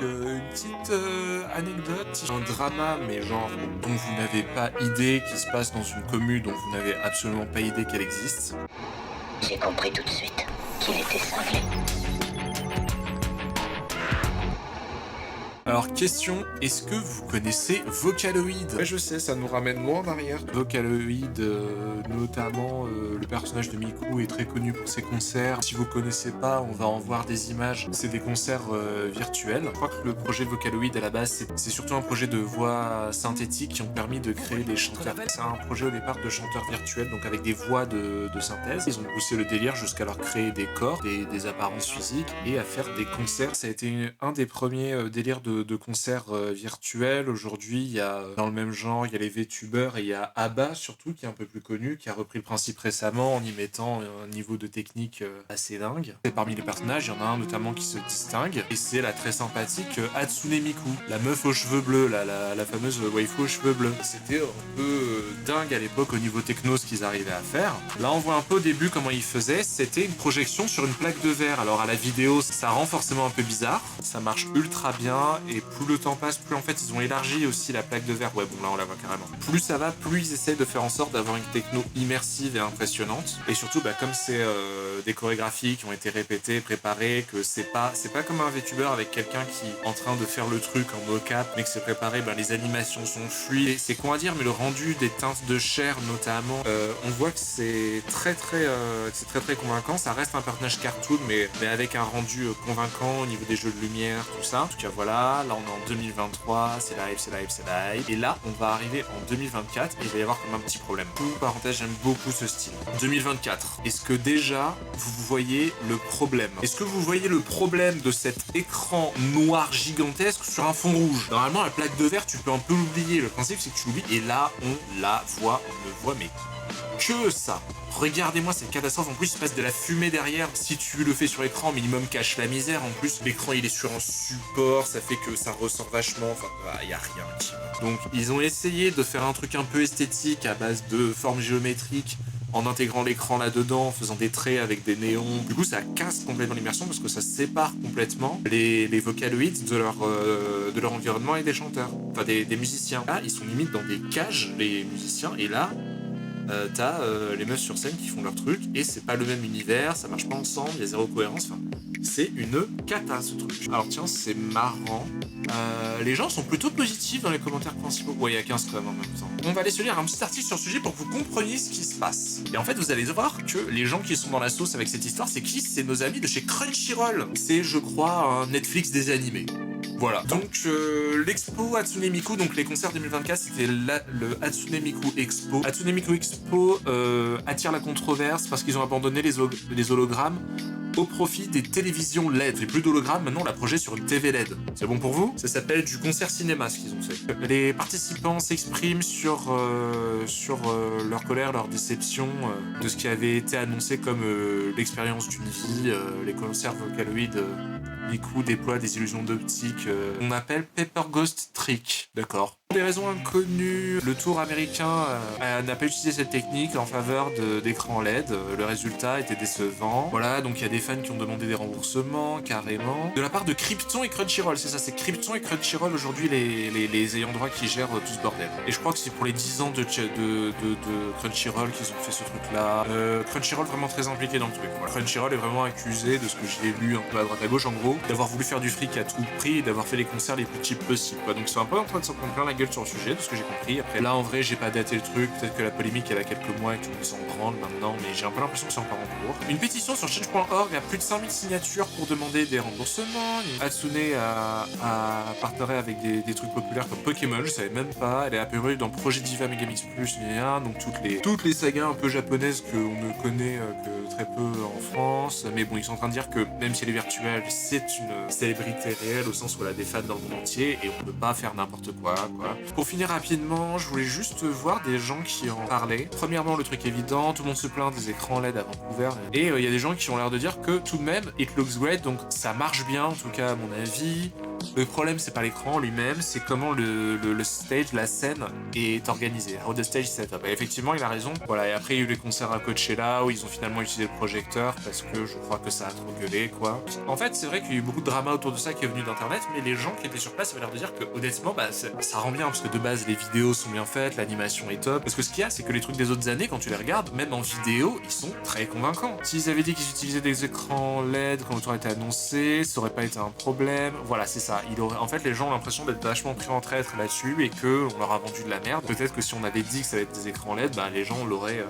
une petite anecdote, un drama, mais genre dont vous n'avez pas idée, qui se passe dans une commune dont vous n'avez absolument pas idée qu'elle existe. J'ai compris tout de suite qu'il était cinglé. Alors question, est-ce que vous connaissez Vocaloid? Ouais, je sais, ça nous ramène loin en arrière. Vocaloid, notamment le personnage de Miku est très connu pour ses concerts. Si vous connaissez pas, on va en voir des images. C'est des concerts virtuels. Je crois que le projet Vocaloid à la base, c'est surtout un projet de voix synthétiques qui ont permis de créer des chanteurs. C'est un projet au départ de chanteurs virtuels, donc avec des voix de synthèse. Ils ont poussé le délire jusqu'à leur créer des corps, des apparences physiques et à faire des concerts. Ça a été un des premiers délires de concerts virtuels. Aujourd'hui, il y a dans le même genre, il y a les VTubers et il y a ABBA surtout qui est un peu plus connu, qui a repris le principe récemment en y mettant un niveau de technique assez dingue. Et parmi les personnages, il y en a un notamment qui se distingue et c'est la très sympathique Hatsune Miku, la meuf aux cheveux bleus, la fameuse waifu aux cheveux bleus. C'était un peu dingue à l'époque au niveau techno ce qu'ils arrivaient à faire. Là, on voit un peu au début comment ils faisaient. C'était une projection sur une plaque de verre. Alors à la vidéo, ça rend forcément un peu bizarre. Ça marche ultra bien et plus le temps passe, plus en fait ils ont élargi aussi la plaque de verre. Ouais, bon là on la voit carrément. Plus ça va, plus ils essayent de faire en sorte d'avoir une techno immersive et impressionnante. Et surtout, comme c'est des chorégraphies qui ont été répétées, préparées, que c'est pas comme un VTuber avec quelqu'un qui est en train de faire le truc en mocap, mais que c'est préparé, les animations sont fluides. Et c'est con à dire, mais le rendu des teintes de chair notamment, on voit que c'est très convaincant. Ça reste un personnage cartoon, mais avec un rendu convaincant au niveau des jeux de lumière, tout ça. En tout cas voilà, là on est en 2023, c'est live. Et là on va arriver en 2024 et il va y avoir comme un petit problème. Pour parenthèse, j'aime beaucoup ce style. 2024, est-ce que déjà vous voyez le problème? Est-ce que vous voyez le problème de cet écran noir gigantesque sur un fond rouge? Normalement la plaque de verre tu peux un peu l'oublier, le principe c'est que tu l'oublies et là on la voit, on ne voit mais que ça. Regardez-moi cette catastrophe, en plus il se passe de la fumée derrière. Si tu le fais sur écran, minimum cache la misère. En plus l'écran il est sur un support, ça fait que ça ressort vachement, enfin y a rien qui va. Donc ils ont essayé de faire un truc un peu esthétique à base de formes géométriques en intégrant l'écran là-dedans, en faisant des traits avec des néons. Du coup ça casse complètement l'immersion parce que ça sépare complètement les Vocaloids de leur environnement et des chanteurs, enfin des musiciens. Là ils sont limite dans des cages les musiciens et là t'as les meufs sur scène qui font leur truc et c'est pas le même univers, ça marche pas ensemble, il y a zéro cohérence, enfin c'est une cata ce truc. Alors tiens, c'est marrant. Les gens sont plutôt positifs dans les commentaires principaux. Ouais, il y a 15 comme en même temps. On va aller se lire un petit article sur le sujet pour que vous compreniez ce qui se passe. Et en fait, vous allez voir que les gens qui sont dans la sauce avec cette histoire, c'est qui? C'est nos amis de chez Crunchyroll. C'est, je crois, un Netflix des animés. Voilà. Donc l'expo Hatsune Miku, donc les concerts 2024, c'était le Hatsune Miku Expo. Hatsune Miku Expo attire la controverse parce qu'ils ont abandonné les hologrammes au profit des télévisions LED. Et plus d'hologrammes, maintenant on la projette sur une TV LED. C'est bon pour vous? Ça s'appelle du concert cinéma ce qu'ils ont fait. Les participants s'expriment sur leur colère, leur déception de ce qui avait été annoncé comme l'expérience d'une vie. Les concerts Vocaloid Miku déploie des illusions d'optique qu'on appelle Paper Ghost Trick. D'accord. Pour des raisons inconnues, le tour américain n'a pas utilisé cette technique en faveur d'écrans LED. Le résultat était décevant. Voilà, donc il y a des fans qui ont demandé des remboursements, carrément. De la part de Krypton et Crunchyroll, c'est ça, c'est Krypton et Crunchyroll aujourd'hui les ayants droit qui gèrent tout ce bordel. Et je crois que c'est pour les 10 ans de Crunchyroll qu'ils ont fait ce truc-là. Crunchyroll vraiment très impliqué dans le truc. Voilà. Crunchyroll est vraiment accusé de ce que j'ai lu un peu à droite à gauche, en gros, d'avoir voulu faire du fric à tout prix et d'avoir fait les concerts les plus cheap possibles. Donc ils sont un peu en train de s'en prendre plein la gueule sur le sujet, de ce que j'ai compris. Après là, en vrai, j'ai pas daté le truc. Peut-être que la polémique elle a quelques mois et que tout le monde s'en branle maintenant, mais j'ai un peu l'impression que c'est encore en cours. Une pétition sur change.org a plus de 5000 signatures pour demander des remboursements. Hatsune a partenariat avec des trucs populaires comme Pokémon, je savais même pas. Elle est apparue dans Projet Diva Megamix Plus, donc toutes les sagas un peu japonaises qu'on ne connaît que très peu en France. Mais bon, ils sont en train de dire que même si elle est virtuelle, c'est une célébrité réelle au sens où elle a des fans dans le monde entier et on peut pas faire n'importe quoi. Pour finir rapidement, je voulais juste voir des gens qui en parlaient. Premièrement, le truc évident, tout le monde se plaint des écrans LED à Vancouver et il y a des gens qui ont l'air de dire que tout de même, it looks great, donc ça marche bien en tout cas à mon avis. Le problème, c'est pas l'écran lui-même, c'est comment le stage, la scène est organisée. How the stage setup. Et effectivement, il a raison. Voilà, et après, il y a eu les concerts à Coachella où ils ont finalement utilisé le projecteur parce que je crois que ça a trop gueulé, quoi. En fait, c'est vrai qu'il y a eu beaucoup de drama autour de ça qui est venu d'internet, mais les gens qui étaient sur place avaient l'air de dire que, honnêtement, bah, ça rend bien parce que de base, les vidéos sont bien faites, l'animation est top. Parce que ce qu'il y a, c'est que les trucs des autres années, quand tu les regardes, même en vidéo, ils sont très convaincants. S'ils avaient dit qu'ils utilisaient des écrans LED quand le tour était annoncé, ça aurait pas été un problème. Voilà, c'est ça. En fait, les gens ont l'impression d'être vachement pris en traître là-dessus et que on leur a vendu de la merde. Peut-être que si on avait dit que ça allait être des écrans LED, bah, les gens l'auraient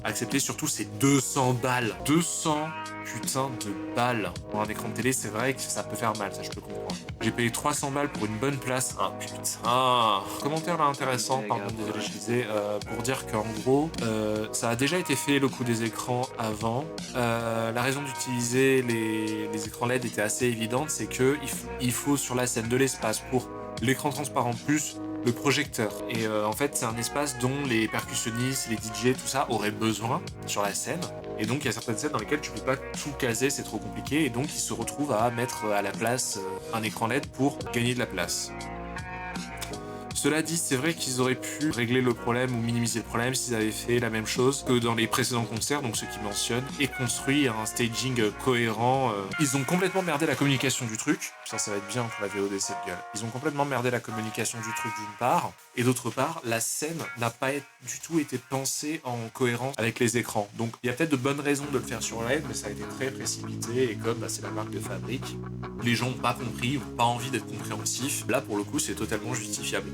accepté. Surtout, c'est 200 balles. 200 putain de balles pour un écran de télé, c'est vrai que ça peut faire mal, ça je peux comprendre. J'ai payé 300 balles pour une bonne place. Ah putain. Commentaire là intéressant, pardon, désolé, je disais, pour dire qu'en gros, ça a déjà été fait le coup des écrans avant. La raison d'utiliser les écrans LED était assez évidente, c'est que il faut sur la scène de l'espace pour l'écran transparent plus le projecteur. Et en fait, c'est un espace dont les percussionnistes, les DJ, tout ça auraient besoin sur la scène. Et donc, il y a certaines scènes dans lesquelles tu peux pas tout caser, c'est trop compliqué. Et donc, ils se retrouvent à mettre à la place un écran LED pour gagner de la place. Cela dit, c'est vrai qu'ils auraient pu régler le problème ou minimiser le problème s'ils avaient fait la même chose que dans les précédents concerts, donc ceux qui mentionnent, et construit un staging cohérent. Ils ont complètement merdé la communication du truc. Ça va être bien pour la VOD cette gueule. Ils ont complètement merdé la communication du truc d'une part, et d'autre part, la scène n'a pas du tout été pensée en cohérence avec les écrans. Donc il y a peut-être de bonnes raisons de le faire sur LED, mais ça a été très précipité, et comme c'est la marque de fabrique, les gens n'ont pas compris, n'ont pas envie d'être compréhensifs. Là, pour le coup, c'est totalement justifiable.